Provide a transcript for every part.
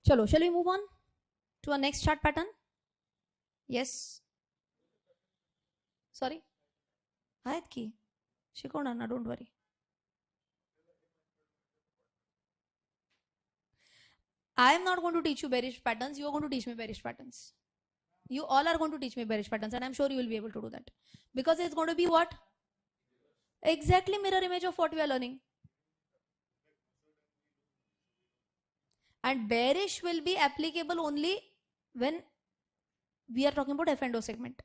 Chalo, shall we move on to our next chart pattern? Yes. Sorry. Ayat ki. Shikona na, don't worry. I am not going to teach you bearish patterns. You are going to teach me bearish patterns. You all are going to teach me bearish patterns, and I'm sure you will be able to do that. Because it's going to be what? Exactly mirror image of what we are learning. And bearish will be applicable only when we are talking about F&O segment.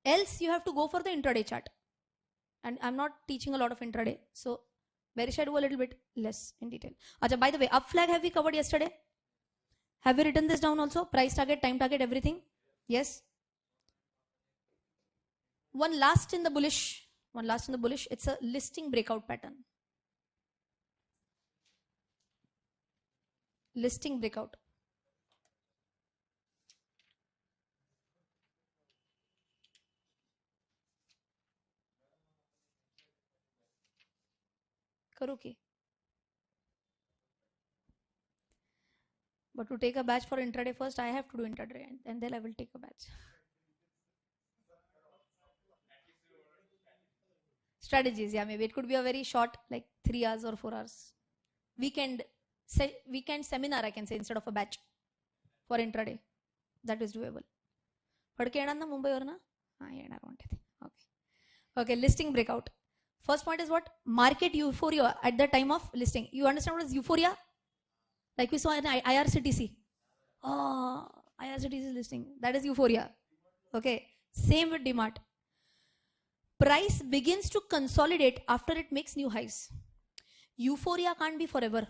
Else you have to go for the intraday chart. And I'm not teaching a lot of intraday. So bearish I do a little bit less in detail. Achha, by the way, up flag have we covered yesterday? Have we written this down also? Price target, time target, everything? Yes. One last in the bullish. It's a listing breakout pattern. Listing breakout. Karo ki. But to take a batch for intraday first, I have to do intraday and then I will take a batch. Strategies, yeah, maybe it could be a very short, like 3 hours or 4 hours. Weekend seminar, I can say, instead of a batch for intraday. That is doable. Padke yenanna Mumbai orna? Yenar untadi. Okay, listing breakout. First point is what? Market euphoria at the time of listing. You understand what is euphoria? Like we saw in IRCTC. Oh, IRCTC is listing. That is euphoria. Okay, same with DMart. Price begins to consolidate after it makes new highs. Euphoria can't be forever.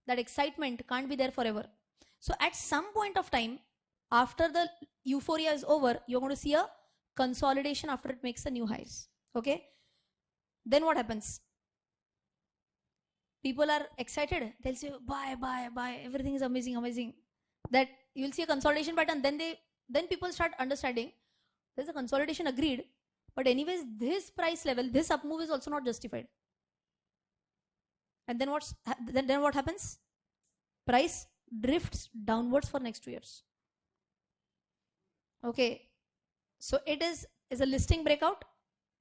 That excitement can't be there forever. So at some point of time, after the euphoria is over, you're going to see a consolidation after it makes a new highs. Okay. Then what happens? People are excited. They'll say, buy. Everything is amazing. That you'll see a consolidation pattern. Then people start understanding there's a consolidation agreed. But anyways, this price level, this up move is also not justified. And then what happens? Price drifts downwards for next 2 years. Okay, so it is a listing breakout.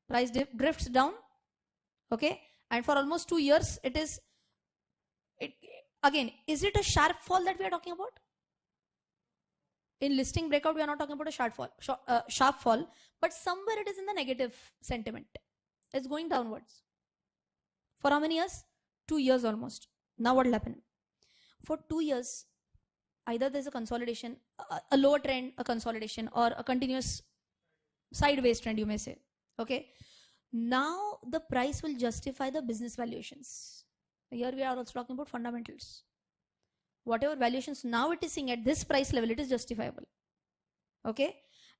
Price drifts down. Okay, and for almost 2 years, again, is it a sharp fall that we are talking about? In listing breakout, we are not talking about a sharp fall, but somewhere it is in the negative sentiment. It's going downwards. For how many years? 2 years almost. Now what will happen? For 2 years, either there's a consolidation, a lower trend, a consolidation, or a continuous sideways trend, you may say. Okay. Now the price will justify the business valuations. Here we are also talking about fundamentals. Whatever valuations now it is seeing at this price level, it is justifiable. Okay.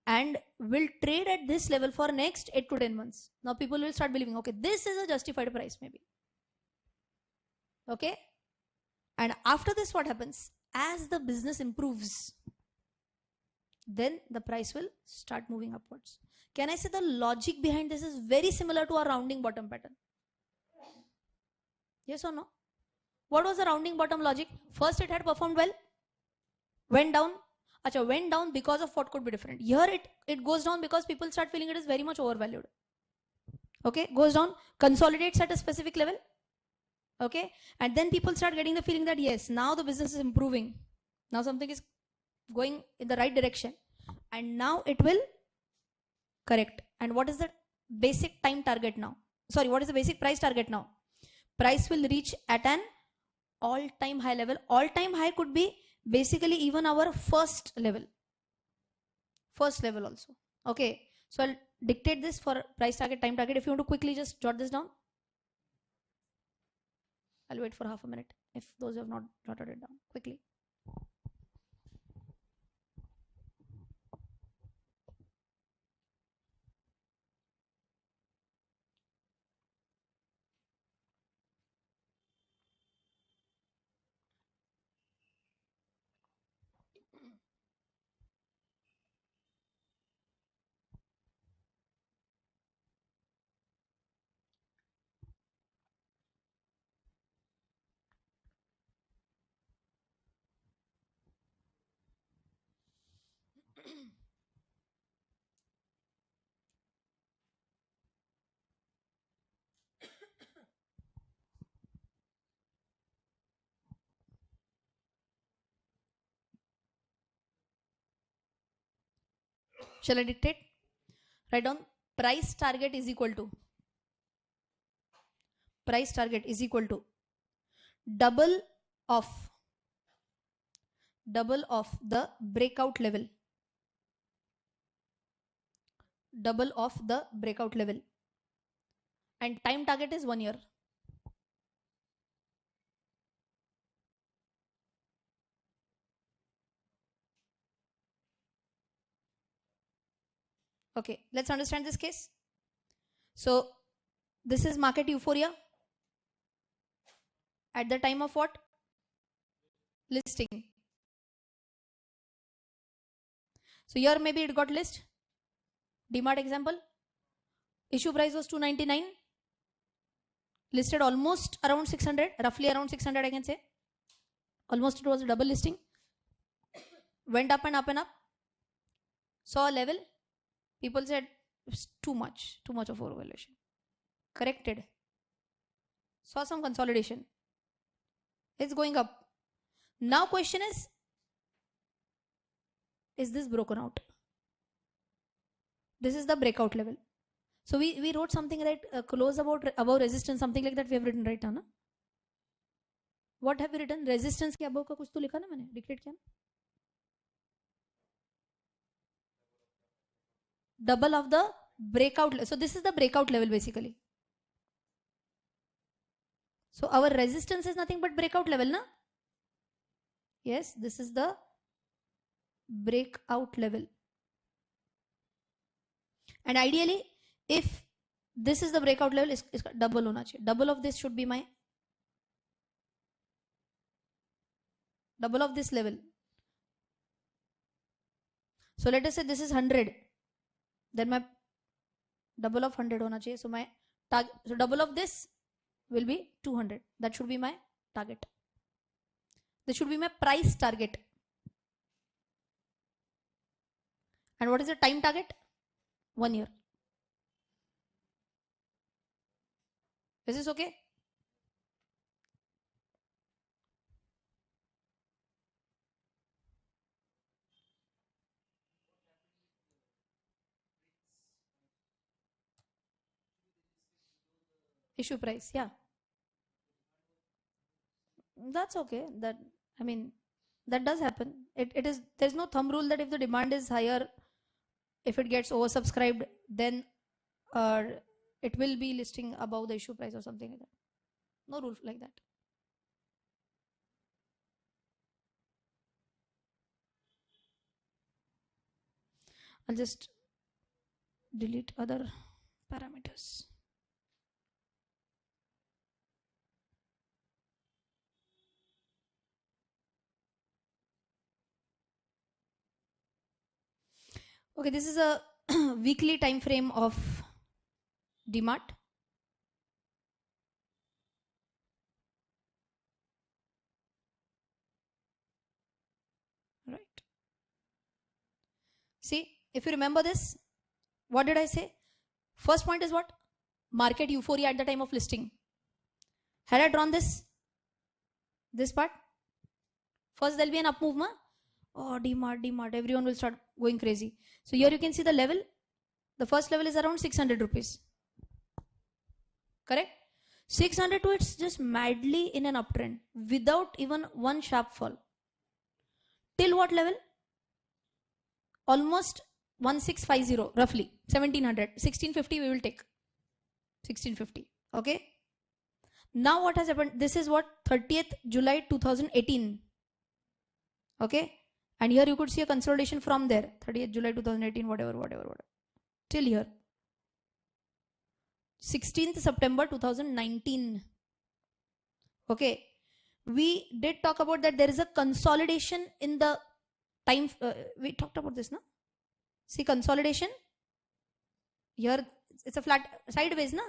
And will trade at this level for next 8 to 10 months. Now people will start believing, okay, this is a justified price maybe. Okay. And after this, what happens? As the business improves, then the price will start moving upwards. Can I say the logic behind this is very similar to our rounding bottom pattern? Yes or no? What was the rounding bottom logic? First it had performed well, went down. Achha, went down because of what could be different. Here it goes down because people start feeling it is very much overvalued. Okay, goes down, consolidates at a specific level. Okay, and then people start getting the feeling that yes, now the business is improving. Now something is going in the right direction. And now it will correct. And what is the basic time target now? Sorry, what is the basic price target now? Price will reach at an all-time high level. All-time high could be basically even our first level also. Okay, so I'll dictate this for price target, time target. If you want to quickly just jot this down, I'll wait for half a minute if those who have not jotted it down quickly. Shall I dictate? Write down price target is equal to double of the breakout level. And time target is 1 year. Okay, let's understand this case. So this is market euphoria at the time of what? Listing. So here maybe it got list. DMart example. Issue price was 299. Listed almost around 600, roughly around 600 I can say. Almost it was a double listing. Went up and up and up. Saw a level. People said it's too much of overvaluation. Corrected. Saw some consolidation. It's going up. Now question is this broken out? This is the breakout level. So we wrote something right close above resistance, something like that we have written right now. Na? What have we written? Resistance के above का कुछ तो लिखा ना मैंने, dictate किया ना? Double of the breakout. So this is the breakout level basically. So our resistance is nothing but breakout level, na? Yes, this is the breakout level. And ideally, if this is the breakout level, is double hona chahiye. Double of this should be my double of this level. So let us say this is 100. Then my double of 100 hona chahiye. So my target, so double of this will be 200. That should be my target. This should be my price target. And what is the time target? 1 year. Is this okay? Issue price, yeah. That's okay. That, I mean, that does happen. There's no thumb rule that if the demand is higher, if it gets oversubscribed, then it will be listing above the issue price or something like that. No rule like that. I'll just delete other parameters. Okay, this is a weekly time frame of DMart. Right. See, if you remember this, what did I say? First point is what? Market euphoria at the time of listing. Had I drawn this part? First there'll be an up move, ma? Oh, DMart, everyone will start going crazy. So here you can see the level. The first level is around 600 rupees. Correct? 600 to it's just madly in an uptrend without even one sharp fall. Till what level? Almost 1650 roughly. 1700. 1650 we will take. 1650. Okay? Now what has happened? This is what? 30th July 2018. Okay? And here you could see a consolidation from there. 30th July 2018, whatever. Till here. 16th September 2019. Okay. We did talk about that there is a consolidation in the time. We talked about this, no? See consolidation. Here it's a flat sideways, na?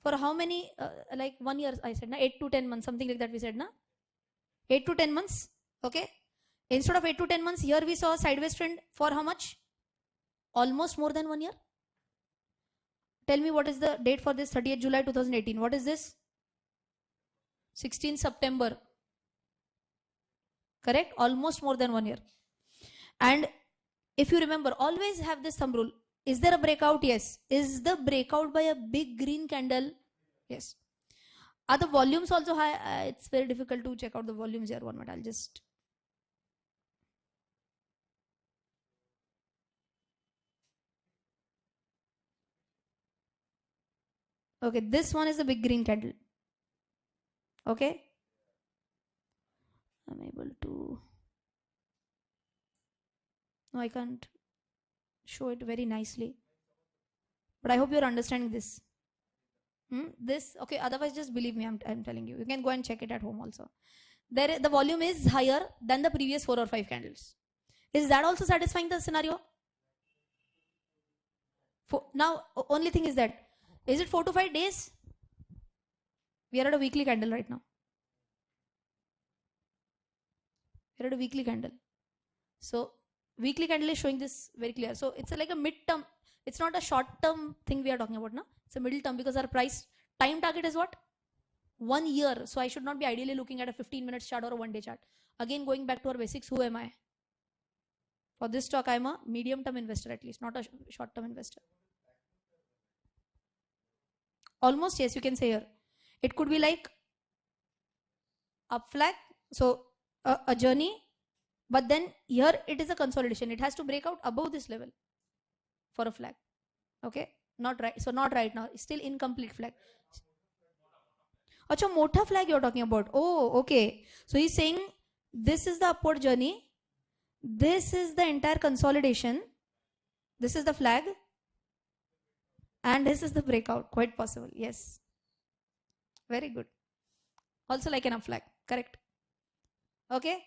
For how many, like 1 year, I said, na? 8 to 10 months, something like that we said, na? 8 to 10 months. Okay. Instead of 8 to 10 months, here we saw a sideways trend for how much? Almost more than 1 year. Tell me what is the date for this 30th July 2018. What is this? 16th September. Correct? Almost more than 1 year. And if you remember, always have this thumb rule. Is there a breakout? Yes. Is the breakout by a big green candle? Yes. Are the volumes also high? It's very difficult to check out the volumes here. 1 minute, I'll just. Okay, this one is a big green candle. Okay. I'm able to. No, I can't show it very nicely. But I hope you're understanding this. This, okay, otherwise just believe me, I'm telling you. You can go and check it at home also. The volume is higher than the previous 4 or 5 candles. Is that also satisfying the scenario? Now, only thing is that, is it 4 to 5 days? We are at a weekly candle right now. We're at a weekly candle. So, weekly candle is showing this very clear. So, it's like a mid-term. It's not a short-term thing we are talking about now. It's a middle term because our price time target is what? 1 year. So, I should not be ideally looking at a 15-minute chart or a 1-day chart. Again, going back to our basics, who am I? For this stock, I'm a medium-term investor at least, not a short-term investor. Almost, yes, you can say here. It could be like up flag, so a journey, but then here it is a consolidation. It has to break out above this level for a flag. Okay, not right. So not right now. Still incomplete flag. Acha, mota flag you're talking about. Oh, okay. So he's saying this is the upward journey. This is the entire consolidation. This is the flag. And this is the breakout. Quite possible. Yes. Very good. Also like an up flag. Correct. Okay.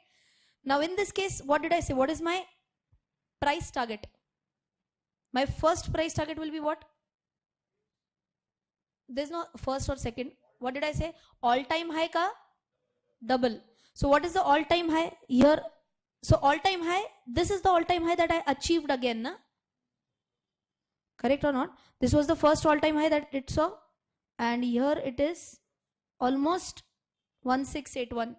Now in this case, what did I say? What is my price target? My first price target will be what? There's no first or second. What did I say? All-time high ka double. So what is the all-time high here? So all-time high, this is the all-time high that I achieved again. Na? Correct or not? This was the first all-time high that it saw. And here it is almost 1681.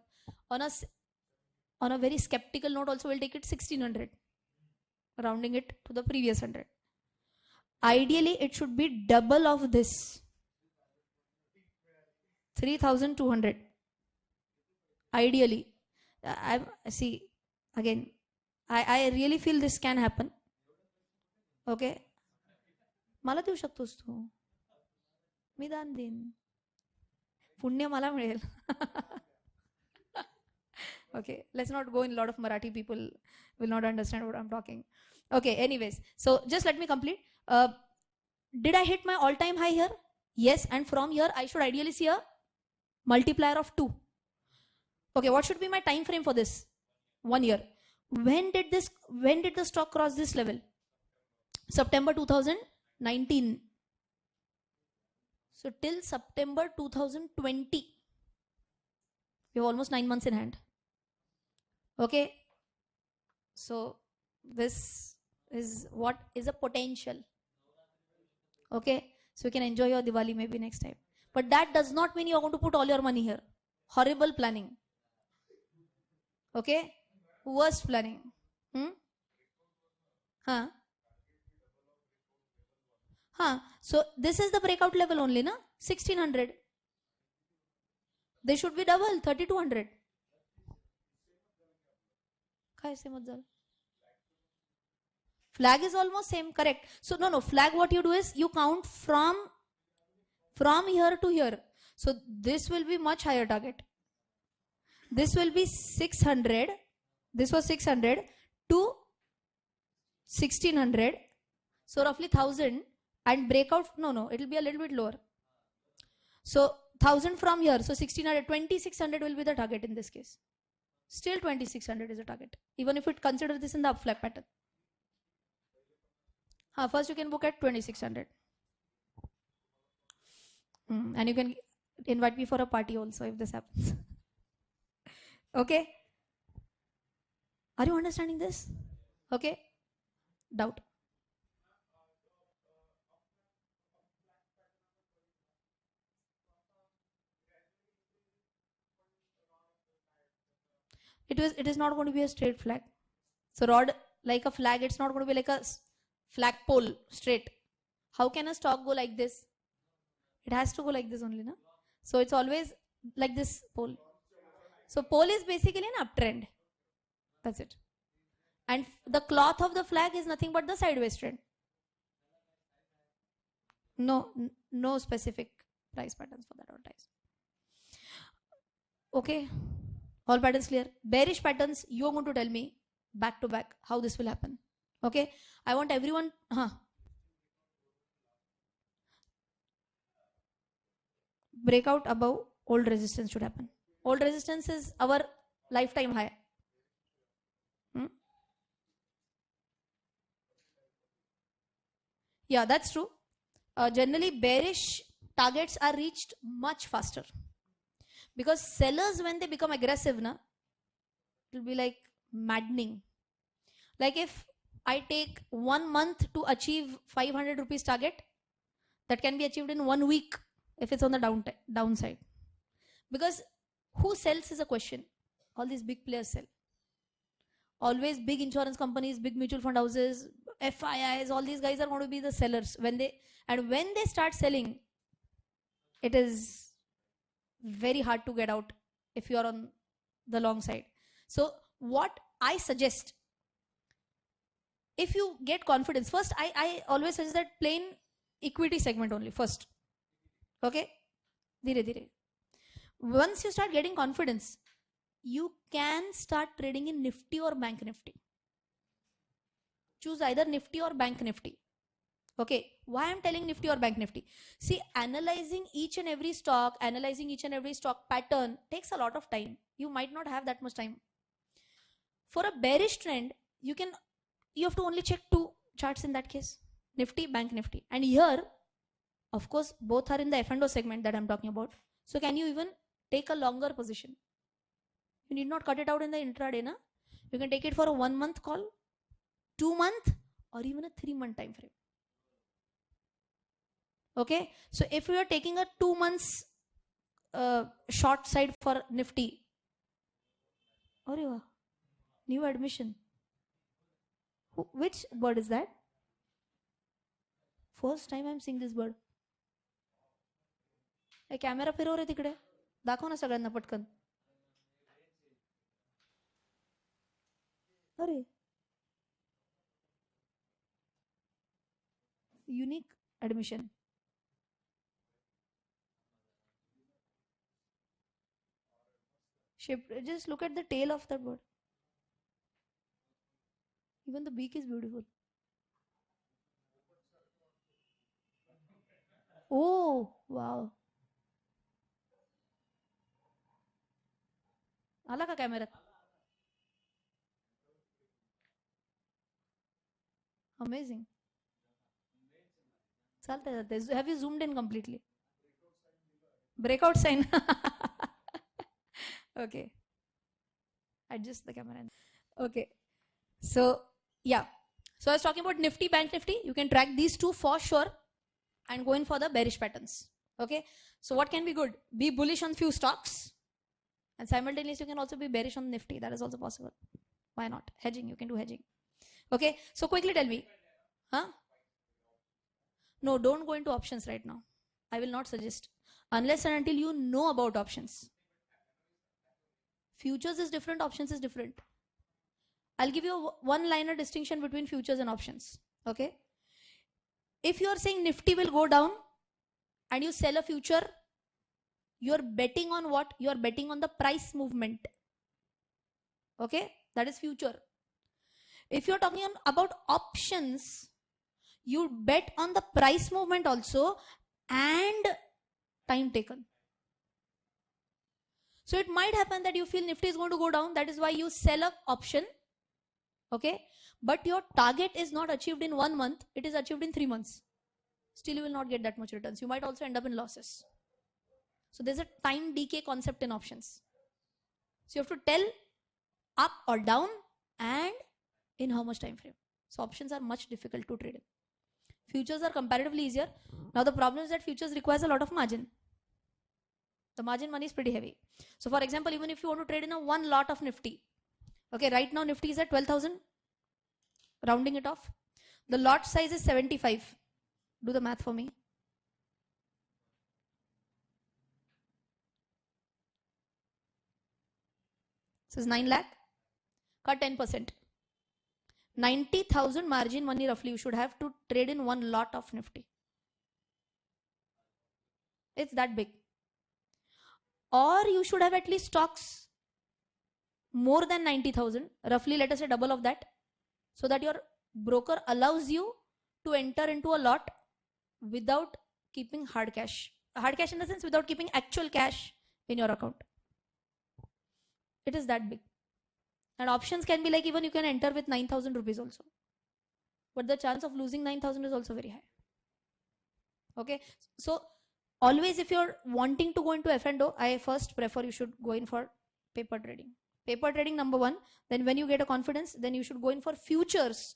On a very skeptical note also, we'll take it 1600. Rounding it to the previous 100. Ideally, it should be double of this. 3200. Ideally. See, again, I really feel this can happen. Okay. मला देऊ शकतोस तू मी दान देईन पुण्य मला मिळेल Okay, let's not go in. A lot of Marathi people will not understand what I'm talking. Okay, anyways, so just let me complete. Did I hit my all-time high here? Yes, and from here I should ideally see a multiplier of 2. Okay, what should be my time frame for this? 1 year. When did the stock cross this level? September 2019. So till September 2020, we have almost 9 months in hand. Okay, so this is what is a potential. Okay, so you can enjoy your Diwali maybe next time. But that does not mean you are going to put all your money here. Horrible planning. Okay, worst planning. So this is the breakout level only, na? 1600. They should be double, 3200. Flag is almost same, correct. So no, flag what you do is you count from here to here. So this will be much higher target. This will be 600. This was 600 to 1600. So roughly 1000 and breakout, no, it will be a little bit lower. So 1000 from here, so 1600, 2600 will be the target in this case. Still 2600 is a target, even if it considers this in the up flag pattern. First you can book at 2600. And you can invite me for a party also if this happens. Okay? Are you understanding this? Okay? Doubt? It is not going to be a straight flag. So rod like a flag. It's not going to be like a flagpole straight. How can a stock go like this? It has to go like this only, no? So it's always like this pole. So pole is basically an uptrend. That's it. And the cloth of the flag is nothing but the sideways trend. No specific price patterns for that advertise. Okay, all patterns clear. Bearish patterns, you are going to tell me back to back how this will happen. Okay, I want everyone. Breakout above old resistance should happen. Old resistance is our lifetime high. Yeah, that's true. Generally, bearish targets are reached much faster because sellers, when they become aggressive, it will be like maddening. Like if I take 1 month to achieve 500 rupees target, that can be achieved in 1 week if it's on the downside. Because who sells is a question. All these big players sell. Always big insurance companies, big mutual fund houses, FIIs, all these guys are going to be the sellers. When they start selling, it is very hard to get out if you are on the long side. So what I suggest, if you get confidence, first I always suggest that plain equity segment only first. Okay, dire dire. Once you start getting confidence, you can start trading in Nifty or Bank Nifty. Choose either Nifty or Bank Nifty. Okay, why I'm telling Nifty or Bank Nifty? See, analyzing each and every stock, analyzing each and every stock pattern takes a lot of time. You might not have that much time. For a bearish trend, you have to only check 2 charts in that case, Nifty, Bank Nifty. And here, of course, both are in the F&O segment that I'm talking about. So can you even take a longer position? You need not cut it out in the intraday, na? You can take it for a 1 month call, 2 month, or even a 3 month time frame. Okay, so if you are taking a 2 months short side for Nifty, new admission. Which bird is that? First time I'm seeing this bird. Camera फिरव रे तिकडे, दाखव ना सगळ्यांना पटकन. अरे unique admission. Just look at the tail of that bird. Even the beak is beautiful. Oh, wow. आला का कॅमेऱ्यात? Amazing. Have you zoomed in completely? Breakout sign. Okay. Adjust the camera. Okay. So yeah. So I was talking about Nifty, Bank Nifty. You can track these 2 for sure and go in for the bearish patterns. Okay. So what can be good? Be bullish on few stocks and simultaneously you can also be bearish on Nifty. That is also possible. Why not? Hedging. You can do hedging. Okay. So quickly tell me. No, don't go into options right now. I will not suggest unless and until you know about options. Futures is different, options is different. I'll give you a one-liner distinction between futures and options. Okay. If you are saying Nifty will go down and you sell a future, you're betting on what? You're betting on the price movement. Okay. That is future. If you're talking about options, you bet on the price movement also and time taken. So it might happen that you feel Nifty is going to go down. That is why you sell an option. Okay. But your target is not achieved in 1 month. It is achieved in 3 months. Still you will not get that much returns. You might also end up in losses. So there's a time decay concept in options. So you have to tell up or down and in how much time frame. So options are much difficult to trade in. Futures are comparatively easier. Now the problem is that futures requires a lot of margin. The margin money is pretty heavy. So for example, even if you want to trade in a 1 lot of Nifty, okay, right now Nifty is at 12,000. rounding it off. The lot size is 75. Do the math for me. This is 9 lakh. Cut 10%. 90,000 margin money roughly you should have to trade in one lot of Nifty. It's that big. Or you should have at least stocks more than 90,000, roughly let us say double of that, so that your broker allows you to enter into a lot without keeping hard cash. Hard cash in the sense without keeping actual cash in your account. It is that big. And options can be like even you can enter with 9,000 rupees also. But the chance of losing 9,000 is also very high. Okay. So always if you're wanting to go into F&O, I first prefer you should go in for paper trading. Paper trading number one. Then when you get a confidence, then you should go in for futures.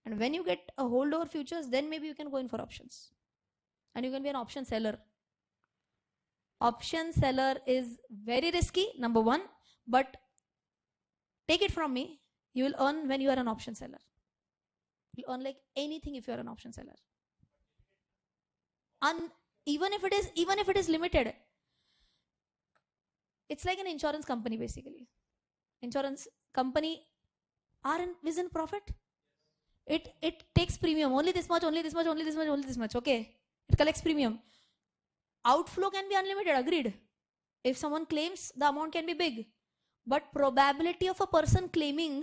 And when you get a hold over futures, then maybe you can go in for options. And you can be an option seller. Option seller is very risky, number one. But take it from me, you will earn when you are an option seller. You'll earn like anything if you are an option seller. Even if it is limited, it's like an insurance company basically. Insurance company is in profit. It takes premium only this much, only this much, only this much, only this much. Okay, it collects premium. Outflow can be unlimited. Agreed. If someone claims, the amount can be big, but probability of a person claiming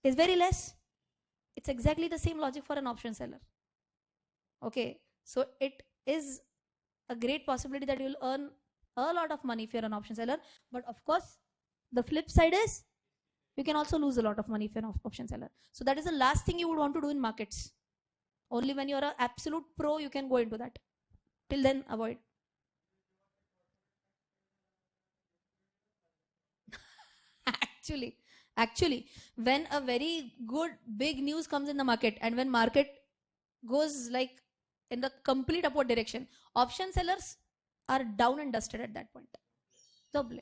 is very less. It's exactly the same logic for an option seller. Okay, so it is a great possibility that you will earn a lot of money if you're an option seller. But of course, the flip side is you can also lose a lot of money if you're an option seller. So that is the last thing you would want to do in markets. Only when you're an absolute pro, you can go into that. Till then, avoid. Actually, when a very good big news comes in the market and when market goes like in the complete upward direction, option sellers are down and dusted at that point. Double.